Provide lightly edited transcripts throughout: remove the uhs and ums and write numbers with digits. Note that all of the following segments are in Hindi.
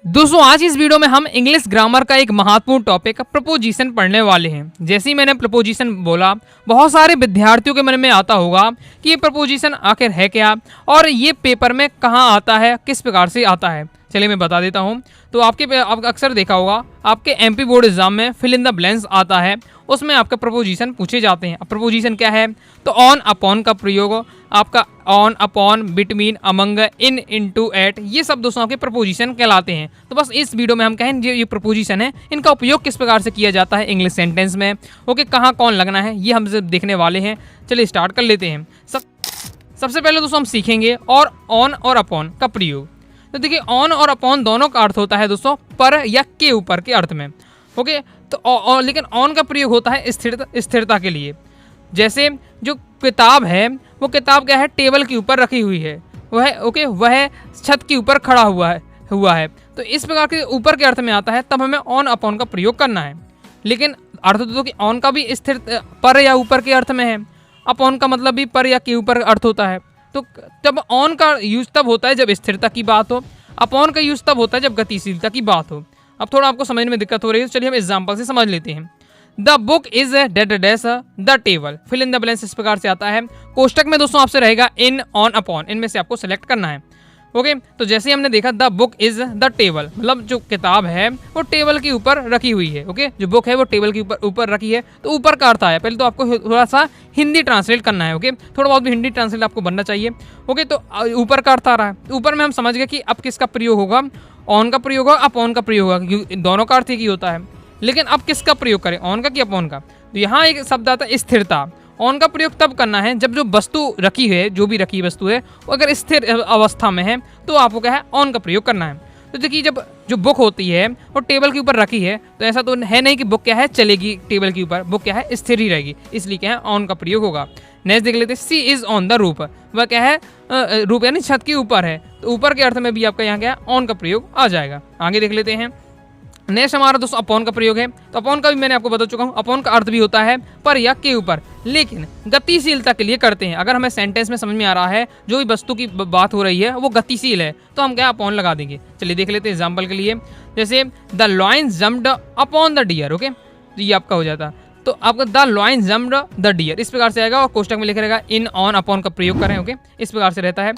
दोस्तों आज इस वीडियो में हम इंग्लिश ग्रामर का एक महत्वपूर्ण टॉपिक प्रपोजिशन पढ़ने वाले हैं। जैसे ही मैंने प्रपोजिशन बोला, बहुत सारे विद्यार्थियों के मन में आता होगा कि ये प्रपोजिशन आखिर है क्या और ये पेपर में कहाँ आता है, किस प्रकार से आता है। चलिए मैं बता देता हूँ। तो आप अक्सर देखा होगा आपके एमपी बोर्ड एग्जाम में फिल इन द ब्लैंक्स आता है, उसमें आपका प्रपोजिशन पूछे जाते हैं। अब प्रपोजिशन क्या है, तो ऑन अपॉन का प्रयोग, आपका on upon, between, among, in, into, at, ये सब दोस्तों आपके प्रपोजिशन कहलाते हैं। तो बस इस वीडियो में हम कहें ये प्रपोजिशन है, इनका उपयोग किस प्रकार से किया जाता है इंग्लिश सेंटेंस में, ओके, कहाँ कौन लगना है, ये हम देखने वाले हैं। चलिए स्टार्ट कर लेते हैं। सबसे पहले दोस्तों हम सीखेंगे और ऑन और अपॉन का प्रयोग। तो देखिए ऑन और अपॉन दोनों का अर्थ होता है दोस्तों पर या के ऊपर के अर्थ में, ओके। तो लेकिन ऑन का प्रयोग होता है स्थिरता के लिए। जैसे जो किताब है वो किताब क्या है, टेबल के ऊपर रखी हुई है, वह छत के ऊपर खड़ा हुआ है। तो इस प्रकार के ऊपर के अर्थ में आता है, तब हमें ऑन अपॉन का प्रयोग करना है। लेकिन अर्थ तो कि ऑन का भी स्थिर पर या ऊपर के अर्थ में है, अपॉन का मतलब भी पर या के ऊपर अर्थ होता है। तो जब ऑन का यूज तब होता है जब स्थिरता की बात हो, अपॉन का यूज तब होता है जब गतिशीलता की बात हो। अब थोड़ा आपको समझने में दिक्कत हो रही है, तो चलिए हम एग्जाम्पल से समझ लेते हैं। The book is dead dash the table, fill in the blanks इस प्रकार से आता है। कोष्टक में दोस्तों आपसे रहेगा इन, ऑन, अपॉन, इनमें से आपको सेलेक्ट करना है, ओके। तो जैसे ही हमने देखा the book is the table, मतलब जो किताब है वो टेबल के ऊपर रखी हुई है, ओके। जो बुक है वो टेबल के ऊपर रखी है, तो ऊपर का अर्थ आया। पहले तो आपको थोड़ा सा हिंदी ट्रांसलेट करना है, ओके, थोड़ा बहुत भी हिंदी ट्रांसलेट आपको बनना चाहिए, ओके। तो ऊपर का अर्थ आ रहा है, ऊपर में हम समझ गए कि अब किसका प्रयोग होगा, ऑन का प्रयोग होगा, अपॉन का प्रयोग होगा, क्योंकि दोनों का अर्थ एक ही होता है। लेकिन अब किसका प्रयोग करें, ऑन का कि अपॉन का। तो यहाँ एक शब्द आता है स्थिरता। ऑन का प्रयोग तब करना है जब जो वस्तु रखी है, जो भी रखी वस्तु है, वो अगर स्थिर अवस्था में है तो आपको क्या है, ऑन का प्रयोग करना है। तो देखिए जब जो बुक होती है वो टेबल के ऊपर रखी है, तो ऐसा तो है नहीं कि बुक क्या है चलेगी टेबल के ऊपर, बुक क्या है स्थिर ही रहेगी, इसलिए क्या है ऑन का प्रयोग होगा। नेक्स्ट देख लेते हैं, सी इज ऑन द रूफ, वह क्या है रूफ यानी छत के ऊपर है, तो ऊपर के अर्थ में भी आपका यहाँ क्या है ऑन का प्रयोग आ जाएगा। आगे देख लेते हैं। नेक्स्ट हमारा दोस्तों अपॉन का प्रयोग है। तो अपॉन का भी मैंने आपको बता चुका हूँ, अपॉन का अर्थ भी होता है पर या के ऊपर, लेकिन गतिशीलता के लिए करते हैं। अगर हमें सेंटेंस में समझ में आ रहा है जो भी वस्तु की बात हो रही है वो गतिशील है, तो हम क्या अपॉन लगा देंगे। चलिए देख लेते हैं एग्जाम्पल के लिए। जैसे the lion jumped upon the deer, okay, तो ये आपका हो जाता। तो आपका the lion jumped the deer इस प्रकार से आएगा, और कोष्टक में लिखा रहेगा इन, ऑन, अपॉन का प्रयोग करें, ओके, इस प्रकार से रहता है।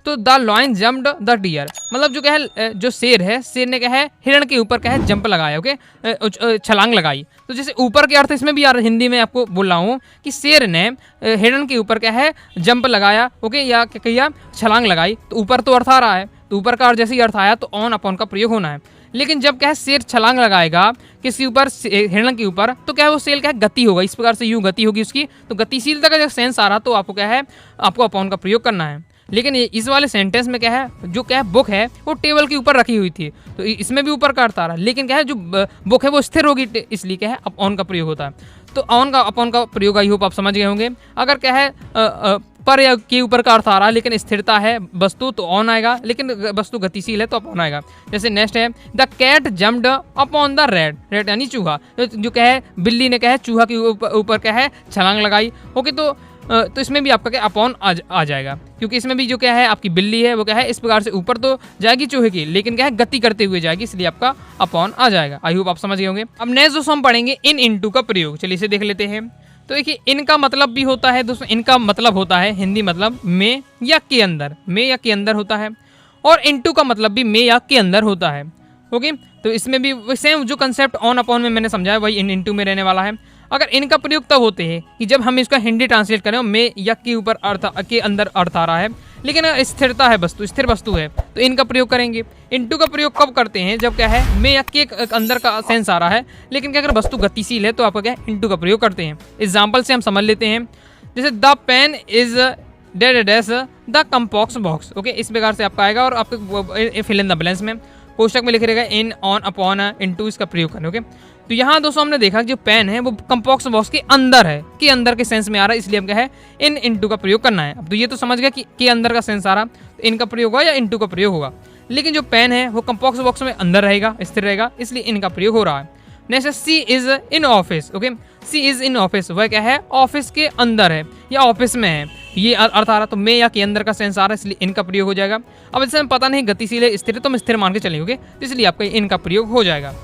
तो the lion jumped the deer, मतलब जो क्या है, जो शेर है, शेर ने क्या है हिरण के ऊपर क्या है जंप लगाया, ओके, छलांग लगाई। तो जैसे ऊपर के अर्थ इसमें भी आ रहा है, हिंदी में आपको बोल रहा हूँ कि शेर ने हिरण के ऊपर क्या है जंप लगाया, ओके, या क्या किया, छलांग लगाई। तो ऊपर तो अर्थ आ रहा है, तो ऊपर का अर्थ जैसे ही अर्थ आया तो ऑन अपॉन का प्रयोग होना है। लेकिन जब क्या है शेर छलांग लगाएगा किसी ऊपर, हिरण के ऊपर, तो क्या है वो शेर क्या है गति होगा, इस प्रकार से यूँ गति होगी उसकी। तो गतिशीलता का जब सेंस आ रहा तो आपको क्या है, आपको अपॉन का प्रयोग करना है। लेकिन इस वाले सेंटेंस में क्या है, जो क्या है बुक है वो टेबल के ऊपर रखी हुई थी, तो इसमें भी ऊपर का अर्थ आ रहा है। लेकिन क्या है जो बुक है वो स्थिर होगी, इसलिए क्या है ऑन का प्रयोग होता है। तो ऑन का अपॉन का प्रयोग आई होप आप समझ गए होंगे। अगर क्या है पर या के ऊपर का अर्थ आ रहा है लेकिन स्थिरता है वस्तु तो ऑन आएगा, लेकिन वस्तु गतिशील है तो अपॉन आएगा। जैसे नेक्स्ट है the cat jumped upon the rat, rat यानी चूहा, जो क्या है बिल्ली ने क्या है चूहा के ऊपर क्या है छलांग लगाई, ओके। तो इसमें भी आपका क्या अपॉन आ जाएगा, क्योंकि इसमें भी जो क्या है आपकी बिल्ली है वो क्या है इस प्रकार से ऊपर तो जाएगी चूहे की, लेकिन क्या है गति करते हुए जाएगी, इसलिए आपका अपॉन आ जाएगा। आई होप आप समझ गए होंगे। अब नेक्स्ट दोस्तों हम पढ़ेंगे इन, इनटू का प्रयोग। चलिए इसे देख लेते हैं। तो देखिए इनका मतलब भी होता है दोस्तों, इनका मतलब होता है हिंदी मतलब में या के अंदर, में या के अंदर होता है, और इनटू का मतलब भी में या के अंदर होता है, ओके। तो इसमें भी सेम जो कंसेप्ट ऑन अपॉन में मैंने समझाया वही इन, इनटू में रहने वाला है। अगर इनका प्रयोग तब होते हैं कि जब हम इसका हिंदी ट्रांसलेट करें में या के ऊपर अर्थ के अंदर अर्थ आ रहा है, लेकिन स्थिरता है वस्तु, स्थिर वस्तु है, तो इनका प्रयोग करेंगे। इनटू का प्रयोग कब करते हैं, जब क्या है में या के अंदर का सेंस आ रहा है, लेकिन क्या अगर वस्तु गतिशील है तो आपका क्या है इनटू का प्रयोग करते हैं। एग्जाम्पल से हम समझ लेते हैं। जैसे the pen is dead dash the compass box, okay, इस प्रकार से आपका आएगा, और आपको फिल इन द ब्लैंक्स में कोष्टक में लिखे रहेगा इन, ऑन, अपॉन, इनटू, इसका प्रयोग करें, ओके। तो यहाँ दोस्तों हमने देखा कि जो पेन है वो कंपॉक्स बॉक्स के अंदर है, के अंदर के सेंस में आ रहा है, इसलिए हम क्या है इन, इनटू का प्रयोग करना है। अब तो ये तो समझ गया कि के अंदर का सेंस आ रहा, तो इनका प्रयोग होगा या इनटू का प्रयोग होगा। लेकिन जो पेन है वो कंपॉक्स बॉक्स में अंदर रहेगा, स्थिर रहेगा, इसलिए इनका प्रयोग हो रहा है। Next she is in office, okay, she is in office, वह क्या है ऑफिस के अंदर है या ऑफिस में है, ये अर्थ आ रहा, तो में या के अंदर का सेंस आ रहा है, इसलिए इन का प्रयोग हो जाएगा। अब जैसे हमें पता नहीं गतिशील है स्थिर है, तो हम स्थिर मान के चलेंगे, तो इसलिए आपका इन का प्रयोग हो जाएगा।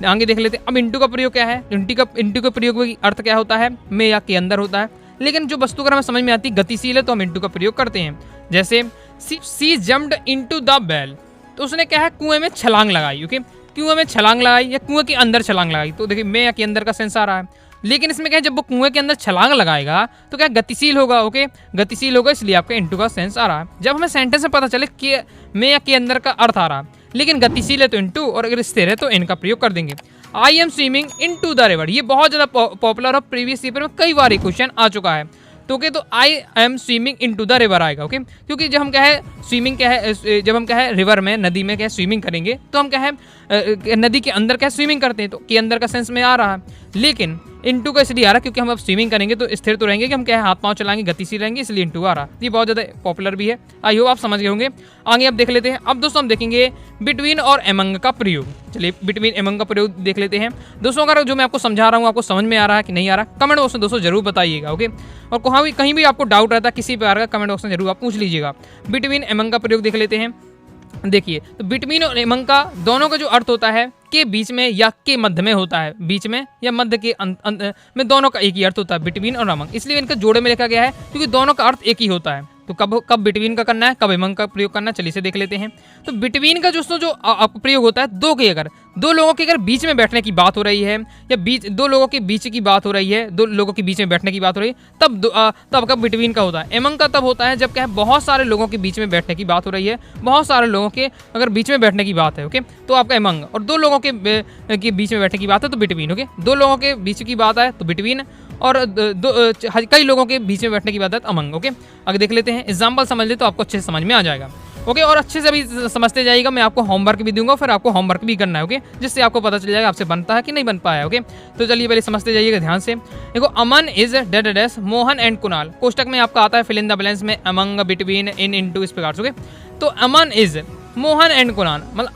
आगे देख लेते हैं। अब इंटू का प्रयोग क्या है, इंटू का प्रयोग में अर्थ क्या होता है, में या के अंदर होता है। लेकिन जो वस्तु अगर हमें समझ में आती है गतिशील है, तो हम इंटू का प्रयोग करते हैं। जैसे सी जम्प्ड इनटू द वेल, तो उसने क्या है कुएं में छलांग लगाई। ओके, कुएं में छलांग लगाई या कुएं के अंदर छलांग लगाई, तो देखिए में या के अंदर का सेंस आ रहा है। लेकिन इसमें क्या है, जब वो कुएं के अंदर छलांग लगाएगा तो क्या गतिशील होगा। ओके, गतिशील होगा, इसलिए आपका इंटू का सेंस आ रहा है। जब हमें सेंटेंस में पता चले कि में या के अंदर का अर्थ आ रहा है, लेकिन गतिशील है तो इंटू, और अगर स्थिर है तो इन का प्रयोग कर देंगे। I am swimming into the river, ये बहुत ज़्यादा पॉपुलर और प्रीवियस पेपर में कई बार क्वेश्चन आ चुका है। तो ओके, तो I am swimming into the river आएगा। ओके, क्योंकि जब हम क्या है स्विमिंग क्या है, जब हम क्या है रिवर में, नदी में क्या है स्विमिंग करेंगे, तो हम क्या है नदी के अंदर क्या स्विमिंग करते हैं, तो के अंदर का सेंस में आ रहा है। लेकिन इंटू का इसलिए आ रहा है क्योंकि हम अब स्विमिंग करेंगे तो स्थिर तो रहेंगे कि हम क्या है हाथ पांव चलाएंगे, गतिशील रहेंगे, इसलिए इंटू आ रहा है। ये बहुत ज़्यादा पॉपुलर भी है, आई होप आप समझ गए होंगे। आगे अब देख लेते हैं। अब दोस्तों हम देखेंगे बिटवीन और एमंग का प्रयोग। चलिए बिटवीन एमंग का प्रयोग देख लेते हैं। दोस्तों अगर जो मैं आपको समझा रहा हूँ आपको समझ में आ रहा है कि नहीं आ रहा, कमेंट बॉक्स में दोस्तों जरूर बताइएगा। ओके, और कहीं भी आपको डाउट रहता है किसी प्रकार का, कमेंट बॉक्स में जरूर आप पूछ लीजिएगा। बिटवीन एमंग का प्रयोग देख लेते हैं। देखिए, तो बिटवीन और एमंग का दोनों का जो अर्थ होता है के बीच में या के मध्य में होता है, बीच में या मध्य के में, दोनों का एक ही अर्थ होता है, बिटवीन और अमंग, इसलिए इनका जोड़े में लिखा गया है क्योंकि दोनों का अर्थ एक ही होता है। तो कब बिटवीन का करना है, कब एमंग का प्रयोग करना है, चलिए इसे देख लेते हैं। तो बिटवीन का जो प्रयोग होता है दो लोगों के अगर बीच में बैठने की बात हो रही है, या दो लोगों के बीच की बात हो रही है, दो लोगों के बीच में बैठने की बात हो रही है, तब का बिटवीन का होता है। एमंग का तब होता है जब क्या है बहुत सारे लोगों के बीच में बैठने की बात हो रही है, बहुत सारे लोगों के अगर बीच में बैठने की बात है, ओके, तो आपका एमंग। और दो लोगों के बीच में बैठने की बात है तो बिटवीन। ओके, दो लोगों के बीच की बात है तो बिटवीन, और कई लोगों के बीच में बैठने की बात है अमंग। ओके, आगे देख लेते हैं। एग्जाम्पल समझ ले तो आपको अच्छे से समझ में आ जाएगा। ओके, और अच्छे से भी समझते जाइएगा, मैं आपको होमवर्क भी दूंगा, फिर आपको होमवर्क भी करना है। ओके, जिससे आपको पता चल जाएगा आपसे बनता है कि नहीं बन पाया। ओके, तो चलिए पहले समझते जाइएगा ध्यान से। देखो, Aman is dead dash Mohan and Kunal, कोष्टक में आपका आता है फिल इन द ब्लैंक्स में अमंग, बिटवीन, इन, इनटू, इस प्रकार से। ओके, तो अमन इज मोहन एंड कुणाल, मतलब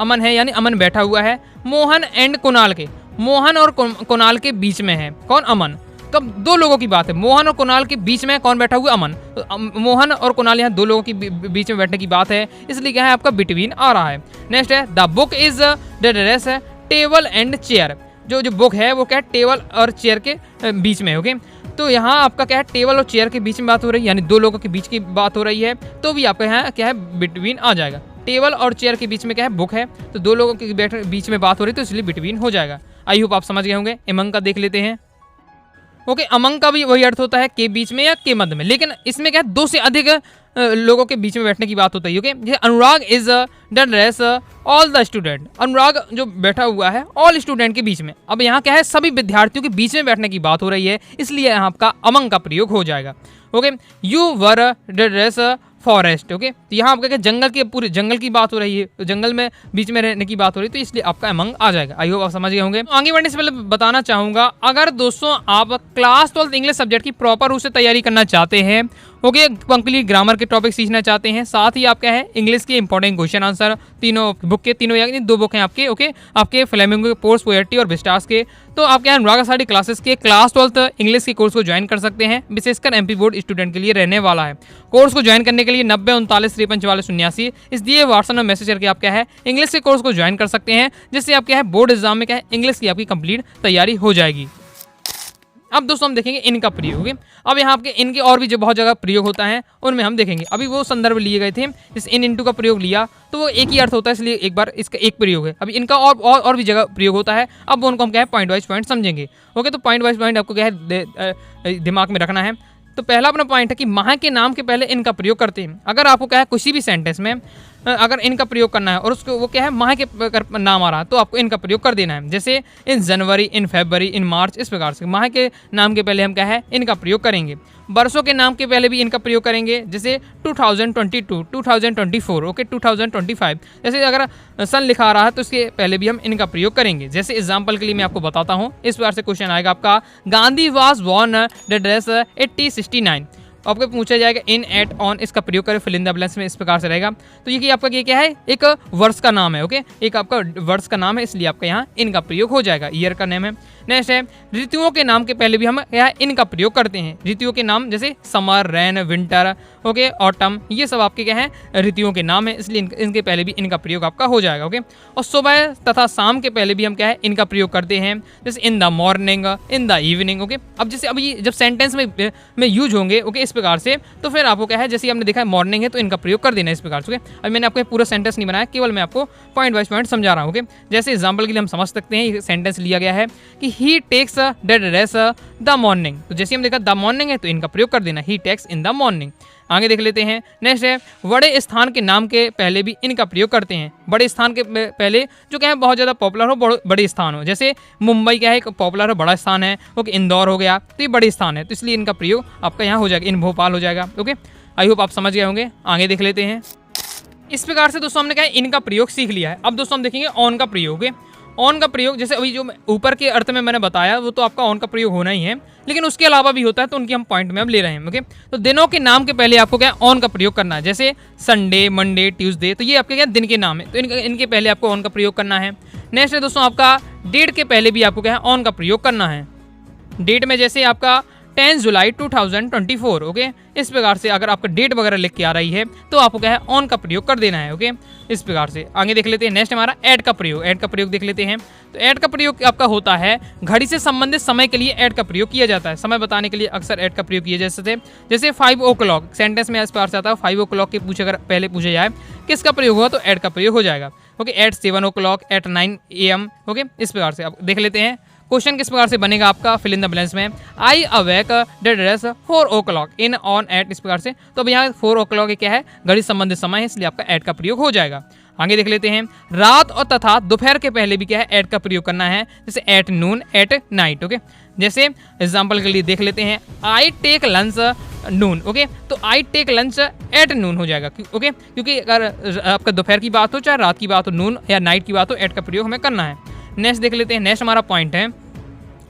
अमन है यानी अमन बैठा हुआ है मोहन एंड कुणाल के, मोहन और कुणाल के बीच में है कौन, अमन। तो अब दो लोगों की बात है, मोहन और कुणाल के बीच में कौन बैठा हुआ, अमन। तो मोहन और कुणाल यहाँ दो लोगों के बीच में बैठने की बात है, इसलिए क्या है आपका बिटवीन आ रहा है। नेक्स्ट है the book is the dress है टेबल एंड चेयर, जो बुक है वो क्या है टेबल और चेयर के बीच में। ओके, तो यहाँ आपका क्या है टेबल और चेयर के बीच में बात हो रही है, यानी दो लोगों के बीच की बात हो रही है, तो भी आपका यहाँ क्या है बिटवीन आ जाएगा। टेबल और चेयर के बीच में क्या है बुक है, तो दो लोगों के बीच में बात हो रही है, तो इसलिए बिटवीन हो जाएगा। आई होप आप समझ गए होंगे। एमंग का देख लेते हैं। ओके, अमंग का भी वही अर्थ होता है के बीच में या के मध्य में, लेकिन इसमें क्या है दो से अधिक लोगों के बीच में बैठने की बात होती है। ओके, जैसे Anurag is the dress all the student, Anurag जो बैठा हुआ है ऑल स्टूडेंट के बीच में। अब यहाँ क्या है सभी विद्यार्थियों के बीच में बैठने की बात हो रही है, इसलिए यहाँ आपका अमंग का प्रयोग हो जाएगा। Okay, you were the dress forest. Okay, तो यहाँ आपका क्या जंगल के पूरे जंगल की बात हो रही है, तो जंगल में बीच में रहने की बात हो रही है, तो इसलिए आपका अमंग आ जाएगा। आई होप आप समझ गए होंगे। आगे बढ़ने से पहले बताना चाहूंगा, अगर दोस्तों आप क्लास 12 इंग्लिश सब्जेक्ट की प्रॉपर रूप से तैयारी करना चाहते हैं, ओके, कंप्लीट ग्रामर के टॉपिक सीखना चाहते हैं, साथ ही आप क्या है इंग्लिश के इंपॉर्टेंट क्वेश्चन आंसर तीनों बुक के, तीनों यानी दो बुक हैं आपके, ओके, आपके फ्लेमिंगो के पोर्स पोएट्री और विस्टास के, तो आप क्या है अनुराग आसाडी क्लासेस के क्लास 12 इंग्लिश के कोर्स को ज्वाइन कर सकते हैं, विशेषकर एमपी बोर्ड स्टूडेंट के लिए रहने वाला है। कोर्स को ज्वाइन करने के लिए 90 39 53 44 89 इस दिए व्हाट्सएप में मैसेज करके आप क्या है इंग्लिश के कोर्स को ज्वाइन कर सकते हैं, जिससे आप क्या है बोर्ड एग्जाम में क्या है इंग्लिश की आपकी कंप्लीट तैयारी हो जाएगी। अब दोस्तों हम देखेंगे इनका प्रयोग। अब यहाँ आपके इनके और भी जो बहुत जगह प्रयोग होता है उनमें हम देखेंगे। अभी वो संदर्भ लिए गए थे, इस इन इंटू का प्रयोग लिया तो वो एक ही अर्थ होता है, इसलिए एक बार इसका एक प्रयोग है। अभी इनका और भी जगह प्रयोग होता है, अब वो उनको हम क्या है पॉइंट वाइज पॉइंट समझेंगे। ओके, तो पॉइंट वाइज पॉइंट आपको क्या है दिमाग में रखना है। तो पहला अपना पॉइंट है कि माह के नाम के पहले इनका प्रयोग करते हैं। अगर आपको क्या है किसी भी सेंटेंस में अगर इनका प्रयोग करना है और उसको वो क्या है माह के नाम आ रहा है तो आपको इनका प्रयोग कर देना है। जैसे इन जनवरी, इन फरवरी, इन मार्च, इस प्रकार से माह के नाम के पहले हम क्या है इनका प्रयोग करेंगे। वर्षों के नाम के पहले भी इनका प्रयोग करेंगे, जैसे 2022, 2024, ओके, 2025। जैसे अगर सन लिखा आ रहा है तो इसके पहले भी हम इनका प्रयोग करेंगे। जैसे एग्जाम्पल के लिए मैं आपको बताता हूँ, इस प्रकार से क्वेश्चन आएगा आपका, Gandhi was born the dress 1869, आपको पूछा जाएगा इन, एट, ऑन, इसका प्रयोग करें फिल इन द ब्लैंक्स में, इस प्रकार से रहेगा। तो ये कि आपका ये क्या है, एक वर्ष का नाम है, ओके, एक आपका वर्ष का नाम है, इसलिए आपका यहाँ इन का प्रयोग हो जाएगा, ईयर का नेम है। नेक्स्ट है ऋतुओं के नाम के पहले भी हम क्या है इन का प्रयोग करते हैं। ऋतुओं के नाम जैसे summer, rain, winter, okay, autumn, ये सब आपके क्या है ऋतुओं के नाम है, इसलिए इनके पहले भी इनका प्रयोग आपका हो जाएगा, ओके। और सुबह तथा शाम के पहले भी हम क्या है इनका प्रयोग करते हैं, जैसे in the morning, in the evening, okay. अब जैसे अब ये जब सेंटेंस में यूज होंगे, ओके, इस प्रकार से, तो फिर आपको क्या है जैसे हमने देखा है मॉर्निंग है तो इनका प्रयोग कर देना है इस प्रकार से, ओके। अब मैंने आपको पूरा सेंटेंस नहीं बनाया, केवल मैं आपको पॉइंट बाय पॉइंट समझा रहा हूँ, ओके। जैसे एग्जाम्पल के लिए हम समझ सकते हैं, ये सेंटेंस लिया गया है कि he takes dead rest the morning, तो जैसे हम देखा द मॉर्निंग है तो इनका प्रयोग कर देना, ही टेक्स इन द मॉर्निंग। आगे देख लेते हैं। नेक्स्ट है बड़े स्थान के नाम के पहले भी इनका प्रयोग करते हैं। बड़े स्थान के पहले जो क्या है बहुत ज़्यादा पॉपुलर हो, बड़े स्थान हो, जैसे मुंबई क्या है एक पॉपुलर हो, बड़ा स्थान है, ओके। इंदौर हो गया तो ये बड़े स्थान है, तो इसलिए इनका प्रयोग आपका यहाँ हो जाएगा, इन भोपाल हो जाएगा, ओके। आई होप आप समझ गए होंगे। आगे देख लेते हैं। इस प्रकार से दोस्तों हमने क्या है इनका प्रयोग सीख लिया है। अब दोस्तों हम देखेंगे ऑन का प्रयोग। ऑन का प्रयोग जैसे अभी जो ऊपर के अर्थ में मैंने बताया वो तो आपका ऑन का प्रयोग होना ही है, लेकिन उसके अलावा भी होता है, तो उनकी हम पॉइंट में हम ले रहे हैं, ओके। तो दिनों के नाम के पहले आपको क्या ऑन का प्रयोग करना है, जैसे संडे, मंडे, ट्यूसडे, तो ये आपके क्या दिन के नाम है, तो इनके पहले आपको ऑन का प्रयोग करना है। नेक्स्ट है दोस्तों आपका डेट के पहले भी आपको क्या है ऑन का प्रयोग करना है। डेट में जैसे आपका 10 जुलाई 2024, ओके। इस प्रकार से अगर आपका डेट वगैरह लिख के आ रही है तो आपको क्या है ऑन का प्रयोग कर देना है, ओके। इस प्रकार से आगे देख लेते हैं। नेक्स्ट हमारा ऐड का प्रयोग। ऐड का प्रयोग देख लेते हैं। तो ऐड का प्रयोग आपका होता है घड़ी से संबंधित समय के लिए ऐड का प्रयोग किया जाता है। समय बताने के लिए अक्सर ऐड का प्रयोग किया जाते थे, जैसे 5 o'clock सेंटेंस में इस प्रकार से आता है 5 o'clock के अगर पहले पूछा जाए किसका प्रयोग हुआ तो ऐड का प्रयोग हो जाएगा, okay. At 7 o'clock, at 9 AM, okay. इस प्रकार से अब देख लेते हैं क्वेश्चन किस प्रकार से बनेगा आपका फिल इन द ब्लैंक्स में। I awake dead rest 4 o'clock in, on, at, इस प्रकार से। तो अब यहाँ 4 o'clock क्या है घड़ी संबंधित समय है, इसलिए आपका ऐड का प्रयोग हो जाएगा। आगे देख लेते हैं। रात और तथा दोपहर के पहले भी क्या है ऐड का प्रयोग करना है, जैसे at noon, at night, okay. जैसे एग्जाम्पल के लिए देख लेते हैं। I take lunch noon, okay. तो I take lunch at noon हो जाएगा, ओके, क्योंकि अगर आपका दोपहर की बात हो चाहे रात की बात हो, नून या नाइट की बात हो, ऐड का प्रयोग हमें करना है। नेक्स्ट देख लेते हैं। नेक्स्ट हमारा पॉइंट है,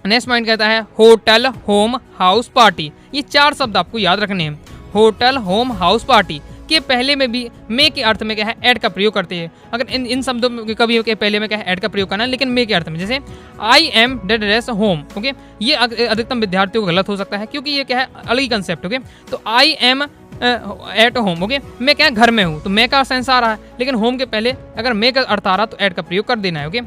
नेक्स्ट पॉइंट कहता है होटल, होम, हाउस, पार्टी। ये 4 शब्द आपको याद रखने हैं। होटल, होम, हाउस, पार्टी के पहले में भी मे के अर्थ में क्या है ऐड का प्रयोग करते हैं। अगर इन शब्दों में कभी के पहले में क्या है ऐड का प्रयोग करना है, लेकिन मे के अर्थ में, जैसे I am dead rest home, okay. ये अधिकतम विद्यार्थियों को गलत हो सकता है, क्योंकि ये क्या है अलग ही कंसेप्ट, ओके। तो I am at home, okay. मैं क्या घर में हूँ तो मैं का सेंस आ रहा है, लेकिन होम के पहले अगर मे का अर्थ आ रहा तो ऐड का प्रयोग कर देना है, ओके।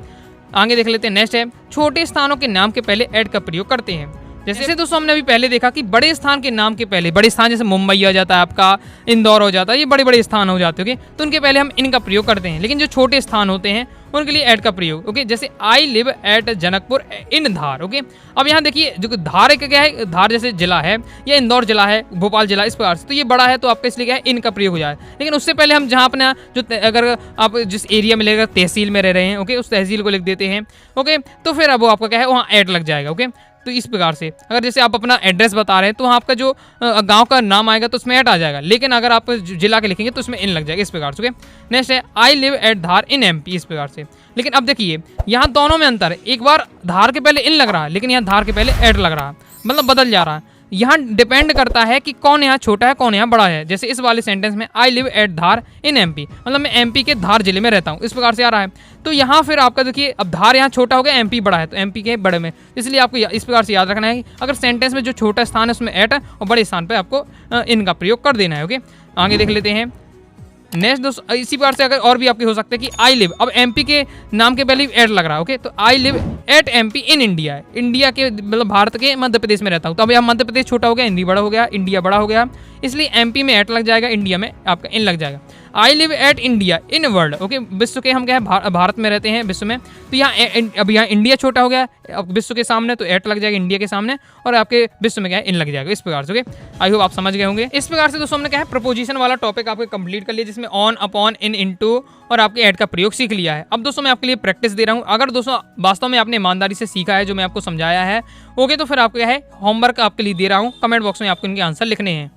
आगे देख लेते हैं। नेक्स्ट है छोटे स्थानों के नाम के पहले ऐड का प्रयोग करते हैं। जैसे दोस्तों हमने अभी पहले देखा कि बड़े स्थान के नाम के पहले, बड़े स्थान जैसे मुंबई आ जाता है आपका, इंदौर हो जाता है, ये बड़े बड़े स्थान हो जाते हैं, ओके। तो उनके पहले हम इनका प्रयोग करते हैं, लेकिन जो छोटे स्थान होते हैं उनके लिए ऐड का प्रयोग, ओके। जैसे I live at Janakpur in Dhar, okay. अब यहाँ देखिए जो धार एक क्या है, धार जैसे जिला है या इंदौर जिला है, भोपाल जिला, इस प्रकार से, तो ये बड़ा है तो आपका इसलिए क्या है इनका प्रयोग हो जाए। लेकिन उससे पहले हम जहाँ अपना जो अगर आप जिस एरिया में लेकर तहसील में रह रहे हैं, ओके, उस तहसील को लिख देते हैं, ओके। तो फिर अब वो आपका क्या है वहाँ ऐड लग जाएगा, ओके। तो इस प्रकार से अगर जैसे आप अपना एड्रेस बता रहे हैं तो वहाँ आपका जो गांव का नाम आएगा तो उसमें ऐड आ जाएगा, लेकिन अगर आप जिला के लिखेंगे तो उसमें इन लग जाएगा, इस प्रकार से, ओके। नेक्स्ट है I live at Dhar in MP, इस प्रकार से। लेकिन अब देखिए यहाँ दोनों में अंतर है, एक बार धार के पहले इन लग रहा है, लेकिन यहाँ धार के पहले ऐड लग रहा है, मतलब बदल जा रहा है। यहाँ डिपेंड करता है कि कौन यहाँ छोटा है कौन यहाँ बड़ा है। जैसे इस वाले सेंटेंस में I live at Dhar in MP, मतलब मैं MP के धार जिले में रहता हूँ, इस प्रकार से आ रहा है। तो यहाँ फिर आपका देखिए अब धार यहाँ छोटा हो गया, MP बड़ा है, तो MP के बड़े में, इसलिए आपको इस प्रकार से याद रखना है कि अगर सेंटेंस में जो छोटा स्थान है उसमें एट है और बड़े स्थान पर आपको इनका प्रयोग कर देना है, ओके। आगे देख लेते हैं। नेक्स्ट दोस्तों इसी प्रकार से अगर और भी आपके हो सकते हैं कि आई लिव, अब MP के नाम के पहले ऐड लग रहा है, ओके। तो I live at MP in India, India के मतलब भारत के मध्य प्रदेश में रहता हूँ, तो अब यहाँ मध्य प्रदेश छोटा हो गया, हिंदी बड़ा हो गया, इंडिया बड़ा हो गया, इसलिए MP में ऐड लग जाएगा, इंडिया में आपका इन लग जाएगा। I live at India in world, okay. विश्व के हम क्या है भारत में रहते हैं, विश्व में, तो यहाँ अब यहाँ इंडिया छोटा हो गया, अब विश्व के सामने तो ऐड लग जाएगा इंडिया के सामने, और आपके विश्व में क्या है इन लग जाएगा, इस प्रकार से, ओके। आई होप आप समझ गए होंगे। इस प्रकार से दोस्तों हमने क्या है प्रपोजिशन वाला टॉपिक आपको कंप्लीट कर लिया, जिसमें ऑन, अपॉन, इन, इनटू और आपके ऐड का प्रयोग सीख लिया है। अब दोस्तों मैं आपके लिए प्रैक्टिस दे रहा हूँ। अगर दोस्तों वास्तव में आपने ईमानदारी से सीखा है जो मैं आपको समझाया है, ओके, तो फिर आपको क्या है होमवर्क आपके लिए दे रहा हूँ, कमेंट बॉक्स में आपको इनके आंसर लिखने हैं।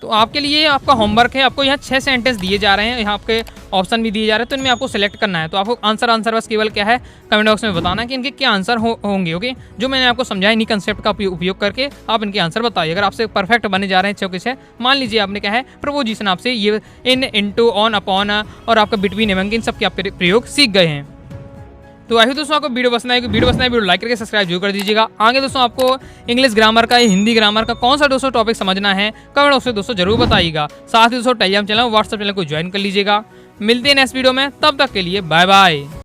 तो आपके लिए आपका होमवर्क है, आपको यहाँ 6 सेंटेंस दिए जा रहे हैं, यहाँ आपके ऑप्शन भी दिए जा रहे हैं, तो इनमें आपको सेलेक्ट करना है। तो आपको आंसर बस केवल क्या है, कमेंट बॉक्स में बताना है कि इनके क्या आंसर होंगे। ओके, जो मैंने आपको समझाया इन्हीं कंसेप्ट का उपयोग करके आप इनके आंसर बताइए। अगर आपसे परफेक्ट बने जा रहे हैं 6 के 6, मान लीजिए आपने क्या है प्रपोजिशन आपसे ये इन, इनटू, ऑन, अपॉन और आपका बिटवीन, एमंग, इन सब के आप प्रयोग सीख गए हैं। तो आई दोस्तों आपको वीडियो पसंद आएगी, वीडियो लाइक करके सब्सक्राइब जरूर कर दीजिएगा। आगे दोस्तों आपको इंग्लिश ग्रामर का या हिंदी ग्रामर का कौन सा दोस्तों टॉपिक समझना है, कमेंट बॉक्स में दोस्तों जरूर बताइएगा। साथ ही दोस्तों टेलीग्राम चैनल, व्हाट्सएप चैनल को ज्वाइन कर लीजिएगा। मिलते हैं नेक्स्ट वीडियो में, तब तक के लिए बाय बाय।